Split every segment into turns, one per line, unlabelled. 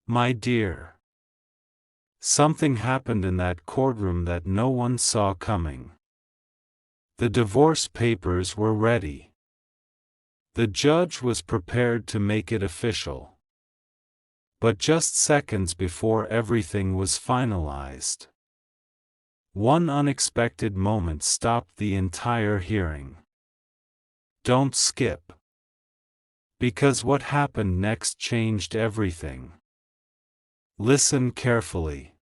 My dear, something happened in that courtroom that no one saw coming. The divorce papers were ready. The judge was prepared to make it official. But just seconds before everything was finalized, one unexpected moment stopped the entire hearing. Don't skip. Because what happened next changed everything. Listen carefully.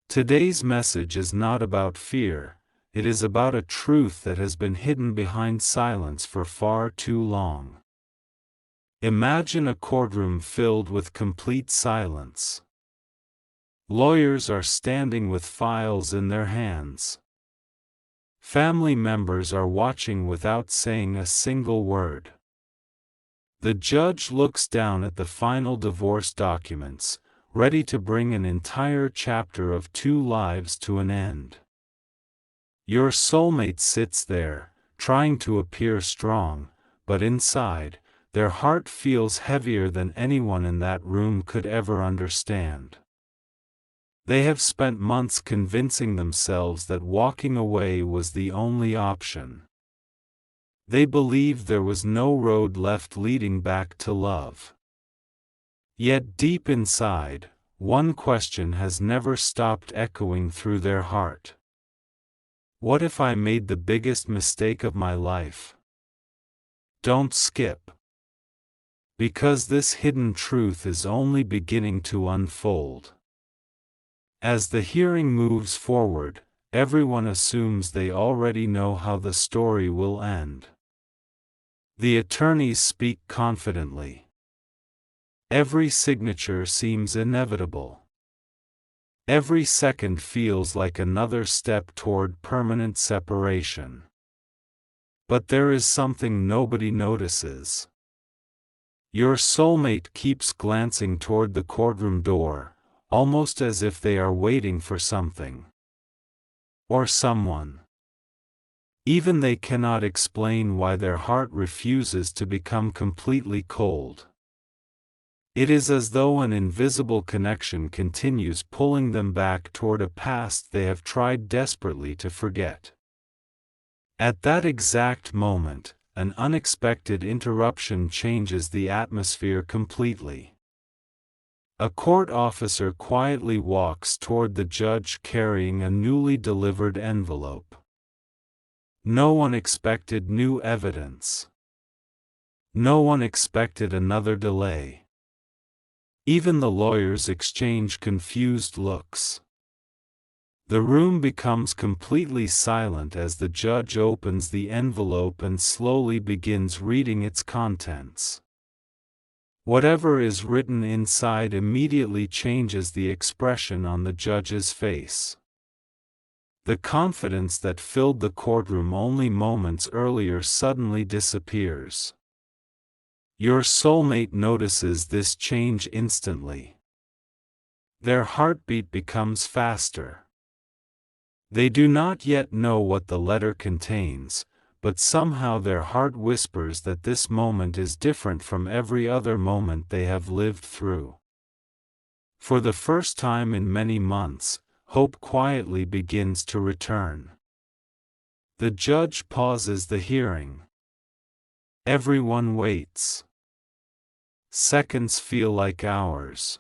Today's message is not about fear, it is about a truth that has been hidden behind silence for far too long. Imagine a courtroom filled with complete silence. Lawyers are standing with files in their hands. Family members are watching without saying a single word. The judge looks down at the final divorce documents, ready to bring an entire chapter of two lives to an end. Your soulmate sits there, trying to appear strong, but inside, their heart feels heavier than anyone in that room could ever understand. They have spent months convincing themselves that walking away was the only option. They believed there was no road left leading back to love. Yet deep inside, one question has never stopped echoing through their heart. What if I made the biggest mistake of my life? Don't skip. Because this hidden truth is only beginning to unfold. As the hearing moves forward, everyone assumes they already know how the story will end. The attorneys speak confidently. Every signature seems inevitable. Every second feels like another step toward permanent separation. But there is something nobody notices. Your soulmate keeps glancing toward the courtroom door, almost as if they are waiting for something. Or someone. Even they cannot explain why their heart refuses to become completely cold. It is as though an invisible connection continues pulling them back toward a past they have tried desperately to forget. At that exact moment, an unexpected interruption changes the atmosphere completely. A court officer quietly walks toward the judge carrying a newly delivered envelope. No one expected new evidence. No one expected another delay. Even the lawyers exchange confused looks. The room becomes completely silent as the judge opens the envelope and slowly begins reading its contents. Whatever is written inside immediately changes the expression on the judge's face. The confidence that filled the courtroom only moments earlier suddenly disappears. Your soulmate notices this change instantly. Their heartbeat becomes faster. They do not yet know what the letter contains, but somehow their heart whispers that this moment is different from every other moment they have lived through. For the first time in many months, hope quietly begins to return. The judge pauses the hearing. Everyone waits. Seconds feel like hours.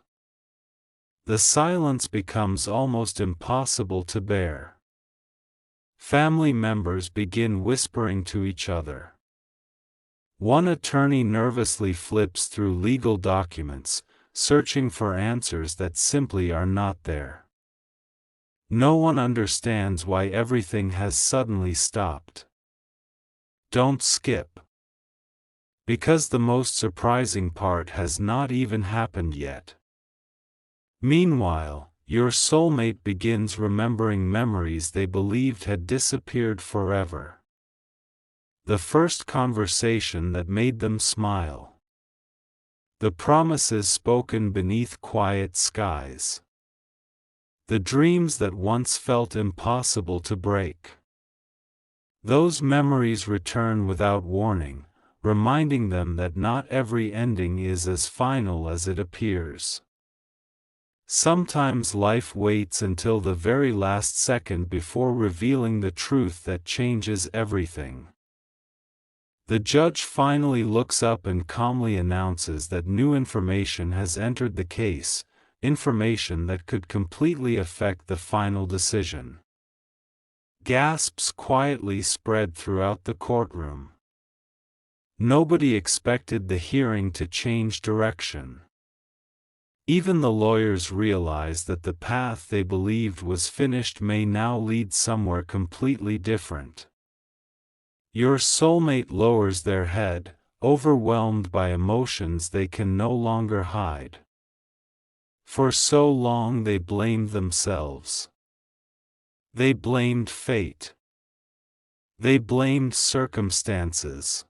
The silence becomes almost impossible to bear. Family members begin whispering to each other. One attorney nervously flips through legal documents, searching for answers that simply are not there. No one understands why everything has suddenly stopped. Don't skip. Because the most surprising part has not even happened yet. Meanwhile, your soulmate begins remembering memories they believed had disappeared forever. The first conversation that made them smile. The promises spoken beneath quiet skies. The dreams that once felt impossible to break. Those memories return without warning, reminding them that not every ending is as final as it appears. Sometimes life waits until the very last second before revealing the truth that changes everything. The judge finally looks up and calmly announces that new information has entered the case, information that could completely affect the final decision. Gasps quietly spread throughout the courtroom. Nobody expected the hearing to change direction. Even the lawyers realized that the path they believed was finished may now lead somewhere completely different. Your soulmate lowers their head, overwhelmed by emotions they can no longer hide. For so long they blamed themselves. They blamed fate. They blamed circumstances.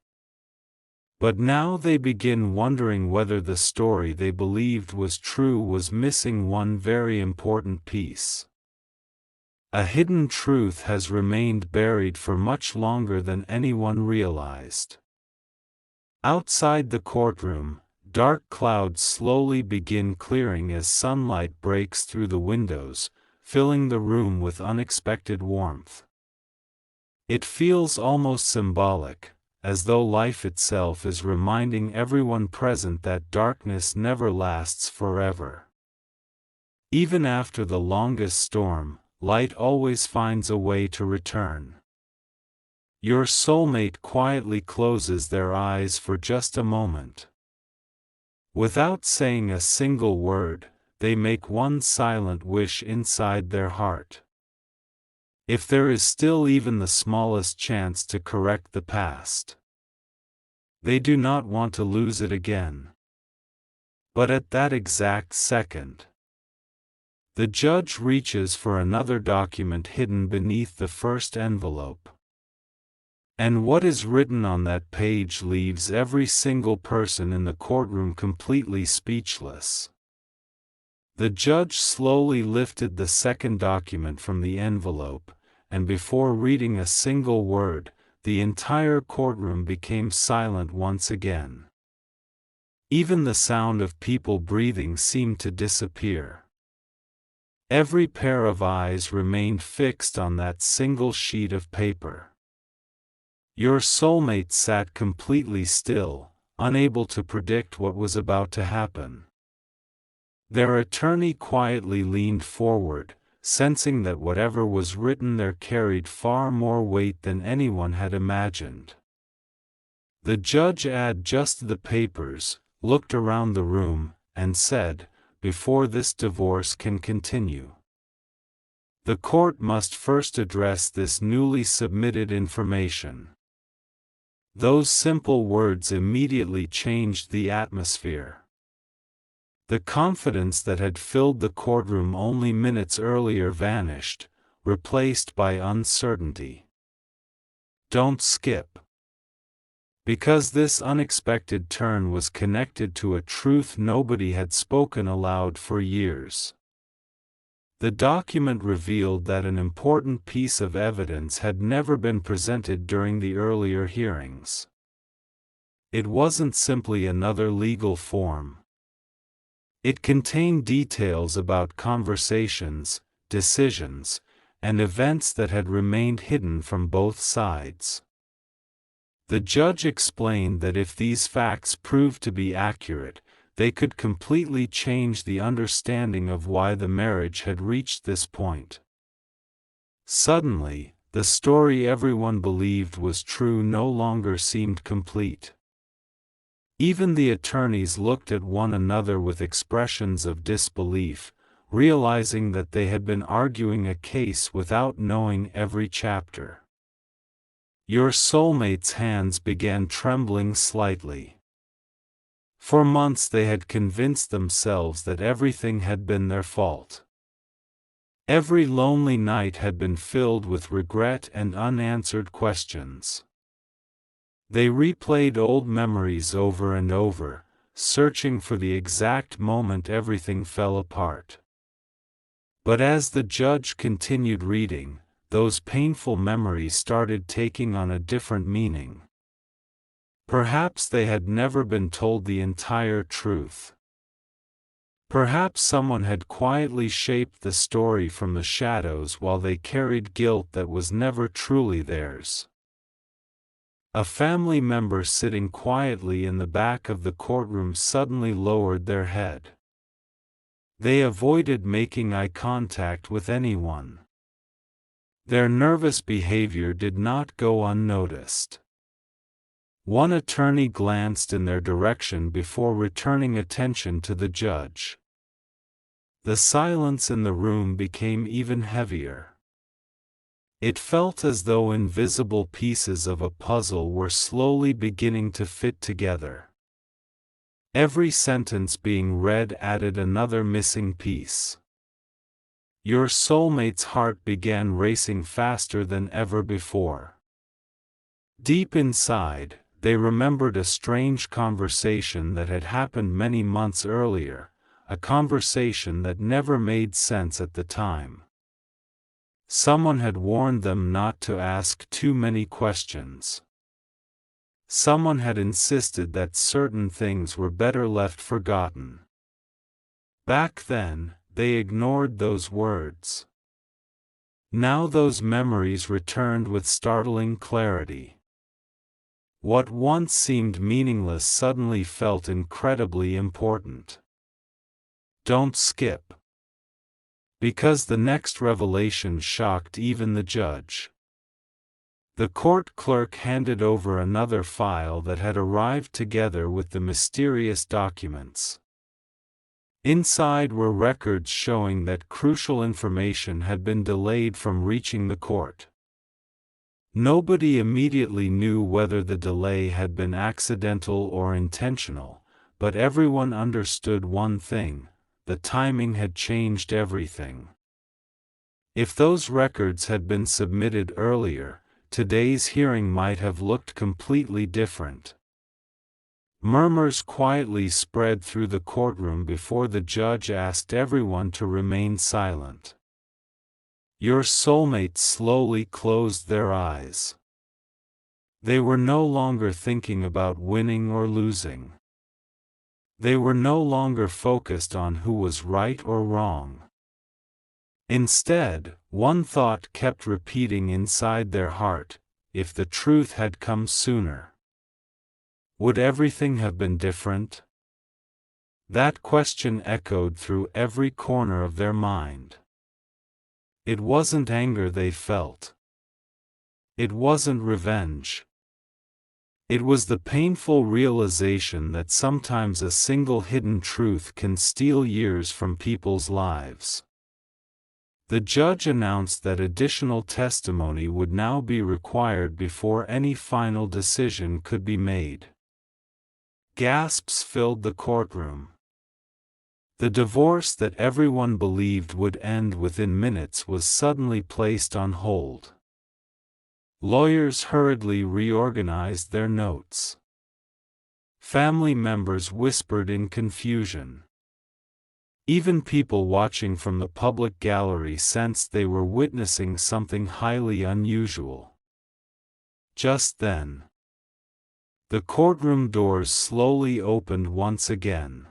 But now they begin wondering whether the story they believed was true was missing one very important piece. A hidden truth has remained buried for much longer than anyone realized. Outside the courtroom, dark clouds slowly begin clearing as sunlight breaks through the windows, filling the room with unexpected warmth. It feels almost symbolic, as though life itself is reminding everyone present that darkness never lasts forever. Even after the longest storm, light always finds a way to return. Your soulmate quietly closes their eyes for just a moment. Without saying a single word, they make one silent wish inside their heart. If there is still even the smallest chance to correct the past, they do not want to lose it again. But at that exact second, the judge reaches for another document hidden beneath the first envelope. And what is written on that page leaves every single person in the courtroom completely speechless. The judge slowly lifted the second document from the envelope, and before reading a single word, the entire courtroom became silent once again. Even the sound of people breathing seemed to disappear. Every pair of eyes remained fixed on that single sheet of paper. Your soulmate sat completely still, unable to predict what was about to happen. Their attorney quietly leaned forward, sensing that whatever was written there carried far more weight than anyone had imagined. The judge adjusted the papers, looked around the room, and said, "Before this divorce can continue, the court must first address this newly submitted information." Those simple words immediately changed the atmosphere. The confidence that had filled the courtroom only minutes earlier vanished, replaced by uncertainty. Don't skip. Because this unexpected turn was connected to a truth nobody had spoken aloud for years. The document revealed that an important piece of evidence had never been presented during the earlier hearings. It wasn't simply another legal form. It contained details about conversations, decisions, and events that had remained hidden from both sides. The judge explained that if these facts proved to be accurate, they could completely change the understanding of why the marriage had reached this point. Suddenly, the story everyone believed was true no longer seemed complete. Even the attorneys looked at one another with expressions of disbelief, realizing that they had been arguing a case without knowing every chapter. Your soulmate's hands began trembling slightly. For months they had convinced themselves that everything had been their fault. Every lonely night had been filled with regret and unanswered questions. They replayed old memories over and over, searching for the exact moment everything fell apart. But as the judge continued reading, those painful memories started taking on a different meaning. Perhaps they had never been told the entire truth. Perhaps someone had quietly shaped the story from the shadows while they carried guilt that was never truly theirs. A family member sitting quietly in the back of the courtroom suddenly lowered their head. They avoided making eye contact with anyone. Their nervous behavior did not go unnoticed. One attorney glanced in their direction before returning attention to the judge. The silence in the room became even heavier. It felt as though invisible pieces of a puzzle were slowly beginning to fit together. Every sentence being read added another missing piece. Your soulmate's heart began racing faster than ever before. Deep inside, they remembered a strange conversation that had happened many months earlier, a conversation that never made sense at the time. Someone had warned them not to ask too many questions. Someone had insisted that certain things were better left forgotten. Back then, they ignored those words. Now those memories returned with startling clarity. What once seemed meaningless suddenly felt incredibly important. Don't skip. Because the next revelation shocked even the judge. The court clerk handed over another file that had arrived together with the mysterious documents. Inside were records showing that crucial information had been delayed from reaching the court. Nobody immediately knew whether the delay had been accidental or intentional, but everyone understood one thing: the timing had changed everything. If those records had been submitted earlier, today's hearing might have looked completely different. Murmurs quietly spread through the courtroom before the judge asked everyone to remain silent. Your soulmates slowly closed their eyes. They were no longer thinking about winning or losing. They were no longer focused on who was right or wrong. Instead, one thought kept repeating inside their heart: if the truth had come sooner, would everything have been different? That question echoed through every corner of their mind. It wasn't anger they felt. It wasn't revenge. It was the painful realization that sometimes a single hidden truth can steal years from people's lives. The judge announced that additional testimony would now be required before any final decision could be made. Gasps filled the courtroom. The divorce that everyone believed would end within minutes was suddenly placed on hold. Lawyers hurriedly reorganized their notes. Family members whispered in confusion. Even people watching from the public gallery sensed they were witnessing something highly unusual. Just then, the courtroom doors slowly opened once again.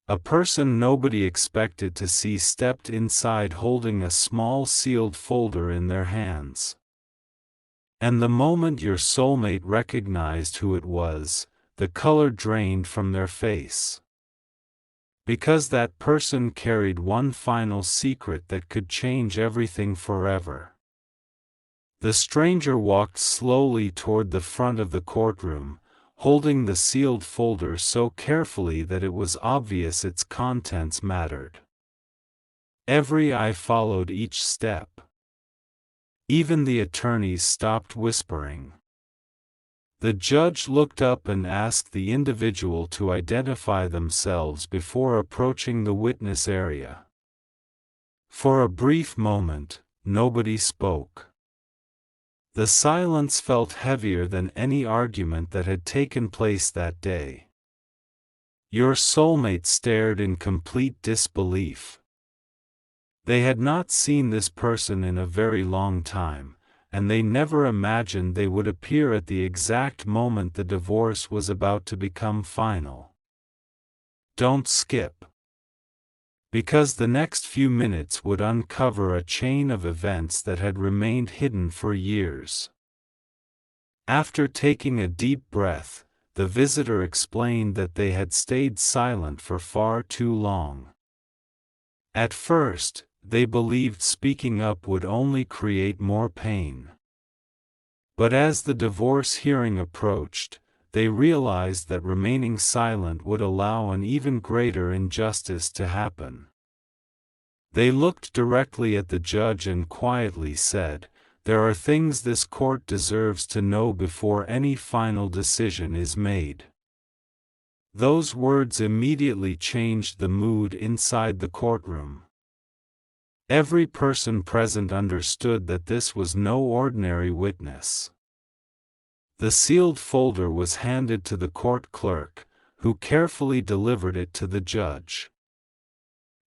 A person nobody expected to see stepped inside holding a small sealed folder in their hands. And the moment your soulmate recognized who it was, the color drained from their face. Because that person carried one final secret that could change everything forever. The stranger walked slowly toward the front of the courtroom, holding the sealed folder so carefully that it was obvious its contents mattered. Every eye followed each step. Even the attorneys stopped whispering. The judge looked up and asked the individual to identify themselves before approaching the witness area. For a brief moment, nobody spoke. The silence felt heavier than any argument that had taken place that day. Your soulmate stared in complete disbelief. They had not seen this person in a very long time, and they never imagined they would appear at the exact moment the divorce was about to become final. Don't skip. because the next few minutes would uncover a chain of events that had remained hidden for years. After taking a deep breath, the visitor explained that they had stayed silent for far too long. At first, they believed speaking up would only create more pain. But as the divorce hearing approached, they realized that remaining silent would allow an even greater injustice to happen. They looked directly at the judge and quietly said, "There are things this court deserves to know before any final decision is made." Those words immediately changed the mood inside the courtroom. Every person present understood that this was no ordinary witness. The sealed folder was handed to the court clerk, who carefully delivered it to the judge.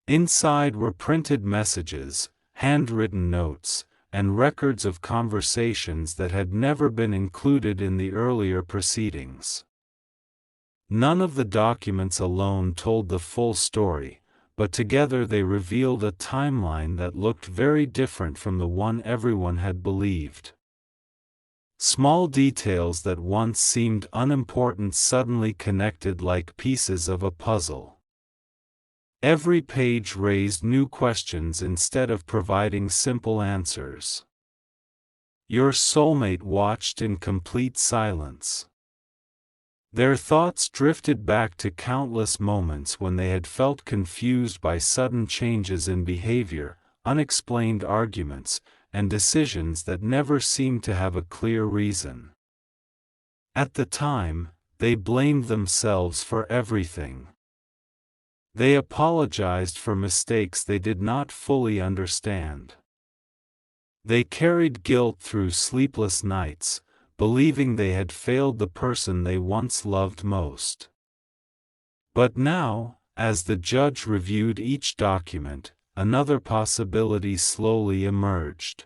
Inside were printed messages, handwritten notes, and records of conversations that had never been included in the earlier proceedings. None of the documents alone told the full story, but together they revealed a timeline that looked very different from the one everyone had believed. Small details that once seemed unimportant suddenly connected like pieces of a puzzle. Every page raised new questions instead of providing simple answers. Your soulmate watched in complete silence. Their thoughts drifted back to countless moments when they had felt confused by sudden changes in behavior, unexplained arguments, and decisions that never seemed to have a clear reason. At the time, they blamed themselves for everything. They apologized for mistakes they did not fully understand. They carried guilt through sleepless nights, believing they had failed the person they once loved most. But now, as the judge reviewed each document, another possibility slowly emerged.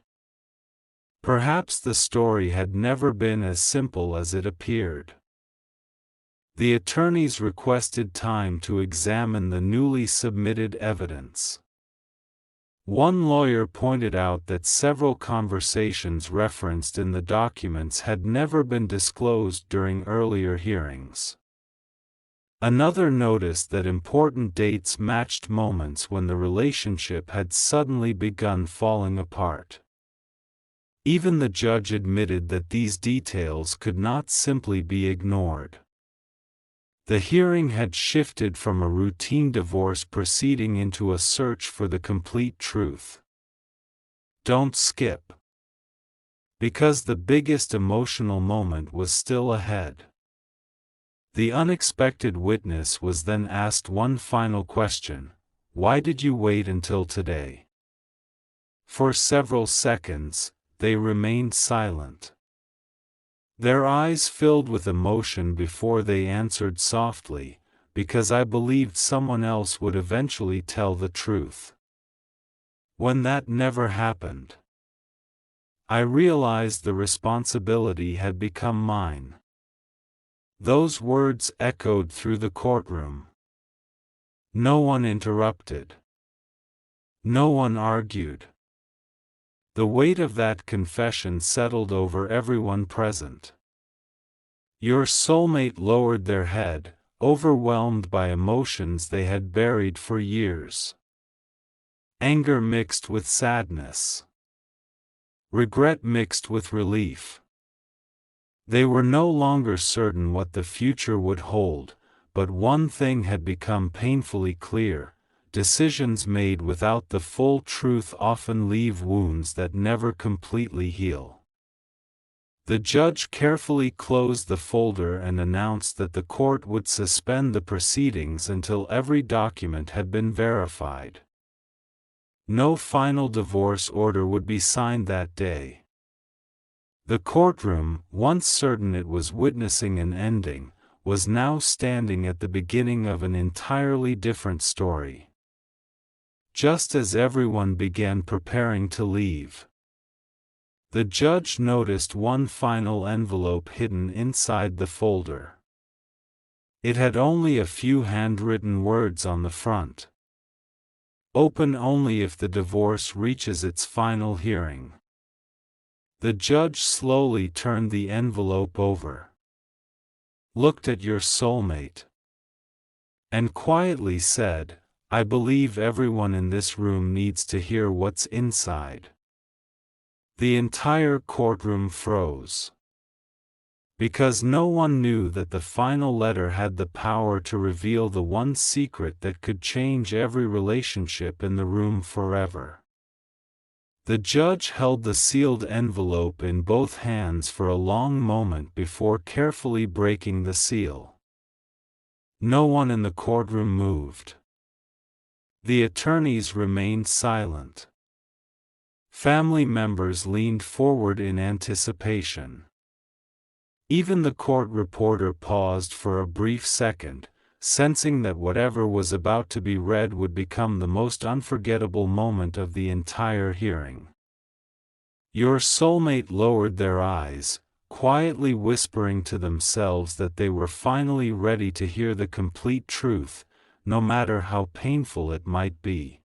Perhaps the story had never been as simple as it appeared. The attorneys requested time to examine the newly submitted evidence. One lawyer pointed out that several conversations referenced in the documents had never been disclosed during earlier hearings. Another noticed that important dates matched moments when the relationship had suddenly begun falling apart. Even the judge admitted that these details could not simply be ignored. The hearing had shifted from a routine divorce proceeding into a search for the complete truth. Don't skip. Because the biggest emotional moment was still ahead. The unexpected witness was then asked one final question: "Why did you wait until today?" For several seconds, they remained silent. Their eyes filled with emotion before they answered softly, "Because I believed someone else would eventually tell the truth. When that never happened, I realized the responsibility had become mine." Those words echoed through the courtroom. No one interrupted. No one argued. The weight of that confession settled over everyone present. Your soulmate lowered their head, overwhelmed by emotions they had buried for years. Anger mixed with sadness. Regret mixed with relief. They were no longer certain what the future would hold, but one thing had become painfully clear: decisions made without the full truth often leave wounds that never completely heal. The judge carefully closed the folder and announced that the court would suspend the proceedings until every document had been verified. No final divorce order would be signed that day. The courtroom, once certain it was witnessing an ending, was now standing at the beginning of an entirely different story. Just as everyone began preparing to leave, the judge noticed one final envelope hidden inside the folder. It had only a few handwritten words on the front. Open only if the divorce reaches its final hearing. The judge slowly turned the envelope over, looked at your soulmate, and quietly said, "I believe everyone in this room needs to hear what's inside." The entire courtroom froze, because no one knew that the final letter had the power to reveal the one secret that could change every relationship in the room forever. The judge held the sealed envelope in both hands for a long moment before carefully breaking the seal. No one in the courtroom moved. The attorneys remained silent. Family members leaned forward in anticipation. Even the court reporter paused for a brief second, sensing that whatever was about to be read would become the most unforgettable moment of the entire hearing. Your soulmate lowered their eyes, quietly whispering to themselves that they were finally ready to hear the complete truth, no matter how painful it might be.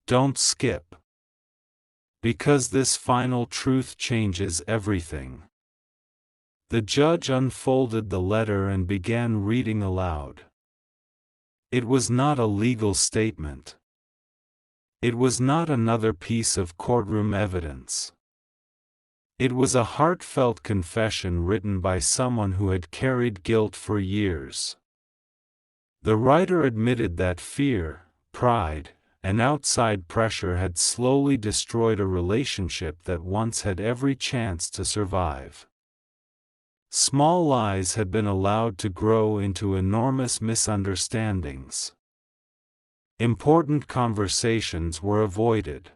Don't skip, because this final truth changes everything. The judge unfolded the letter and began reading aloud. It was not a legal statement. It was not another piece of courtroom evidence. It was a heartfelt confession written by someone who had carried guilt for years. The writer admitted that fear, pride, and outside pressure had slowly destroyed a relationship that once had every chance to survive. Small lies had been allowed to grow into enormous misunderstandings. Important conversations were avoided.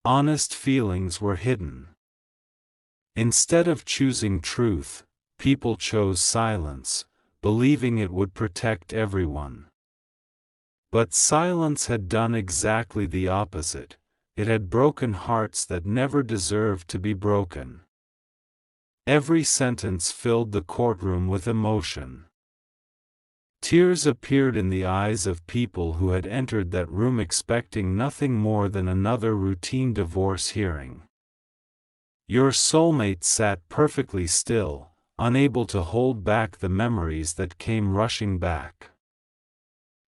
Honest feelings were hidden. Instead of choosing truth, people chose silence, believing it would protect everyone. But silence had done exactly the opposite. It had broken hearts that never deserved to be broken. Every sentence filled the courtroom with emotion. Tears appeared in the eyes of people who had entered that room expecting nothing more than another routine divorce hearing. Your soulmate sat perfectly still, unable to hold back the memories that came rushing back.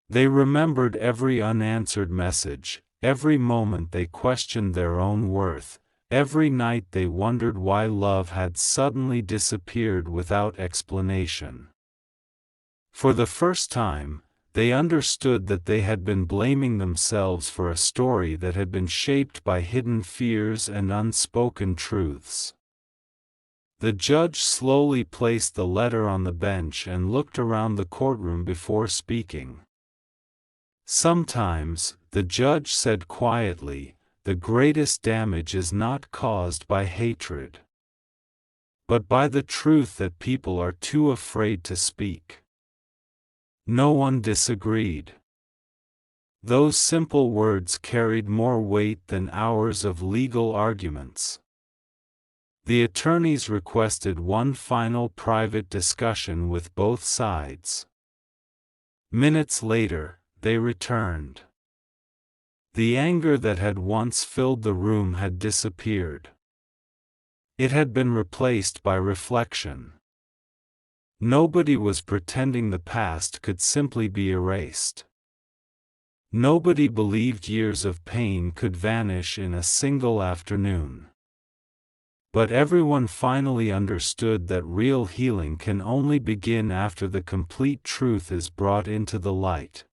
They remembered every unanswered message, every moment they questioned their own worth, every night they wondered why love had suddenly disappeared without explanation. For the first time, they understood that they had been blaming themselves for a story that had been shaped by hidden fears and unspoken truths. The judge slowly placed the letter on the bench and looked around the courtroom before speaking. Sometimes, the judge said quietly, the greatest damage is not caused by hatred, but by the truth that people are too afraid to speak. No one disagreed. Those simple words carried more weight than hours of legal arguments. The attorneys requested one final private discussion with both sides. Minutes later, they returned. The anger that had once filled the room had disappeared. It had been replaced by reflection. Nobody was pretending the past could simply be erased. Nobody believed years of pain could vanish in a single afternoon. But everyone finally understood that real healing can only begin after the complete truth is brought into the light.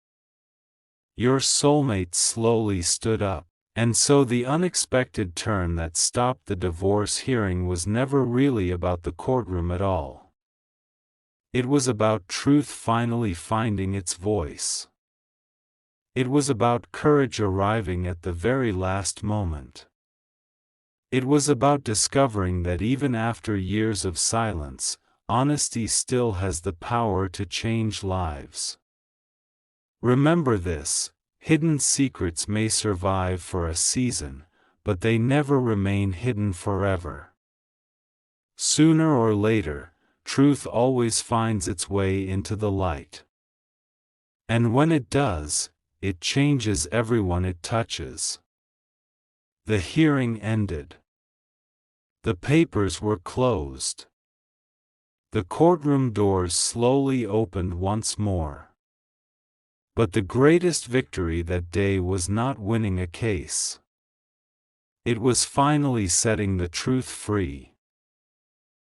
Your soulmate slowly stood up, and so the unexpected turn that stopped the divorce hearing was never really about the courtroom at all. It was about truth finally finding its voice. It was about courage arriving at the very last moment. It was about discovering that even after years of silence, honesty still has the power to change lives. Remember this: hidden secrets may survive for a season, but they never remain hidden forever. Sooner or later, truth always finds its way into the light. And when it does, it changes everyone it touches. The hearing ended. The papers were closed. The courtroom doors slowly opened once more. But the greatest victory that day was not winning a case. It was finally setting the truth free.